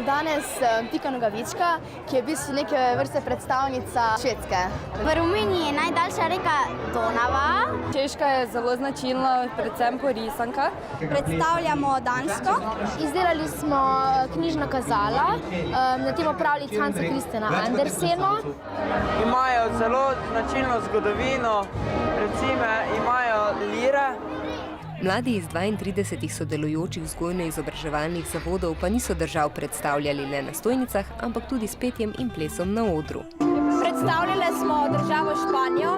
Danes Tika Nogavička, ki je v bistvu neke vrste predstavnica Švedske. V Romuniji je najdaljša reka Donava. Češka je zelo značilna, predvsem po risankah. Predstavljamo Dansko. Izdelali smo knjižna kazala na temo pravljic Hansa Christiana Andersena. Imajo zelo značilno zgodovino, recimo imajo lire. Mladi iz 32 sodelujočih vzgojno-izobraževalnih zavodov pa niso držav predstavljali le na stojnicah, ampak tudi s petjem in plesom na odru. Predstavljali smo državo Španijo,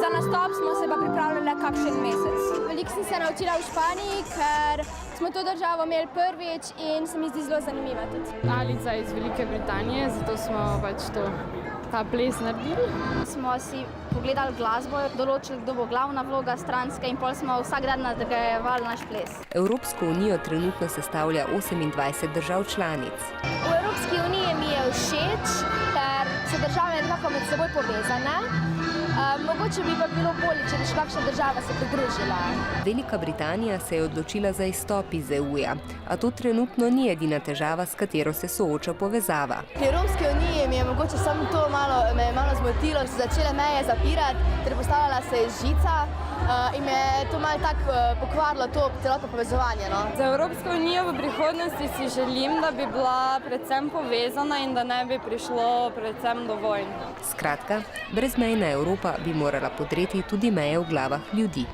za nastop smo se pa pripravljali kakšen mesec. Veliko sem se naučila v Španiji, ker smo to državo imeli prvič in se mi zdi zelo zanimiva tudi. Alica iz Velike Britanije, zato smo pač ta ples naredili. Smo si pogledali glasbo, določili, kdo bo glavna vloga stranska in pol smo vsak dan nadgrajevali naš ples. Evropsko unijo trenutno sestavlja 28 držav članic. V Evropski uniji mi je všeč, ker so države nekako med seboj povezane. Mogoče bi pa bilo bolje, če bi še kakšna država se pridružila. Velika Britanija se je odločila za izstop iz EU-ja, a to trenutno ni edina težava, s katero se sooča povezava. Pri Evropski uniji mi je mogoče samo to me je malo zmotilo, ker so začele meje zapirati, ter postavljala se je žica in me je to malo tako pokvarilo to celotno povezovanje. Za Evropsko unijo v prihodnosti si želim, da bi bila predvsem povezana in da ne bi prišlo predvsem do vojn. Skratka, brezmejna Evropa bi morala podreti tudi meje v glavah ljudi.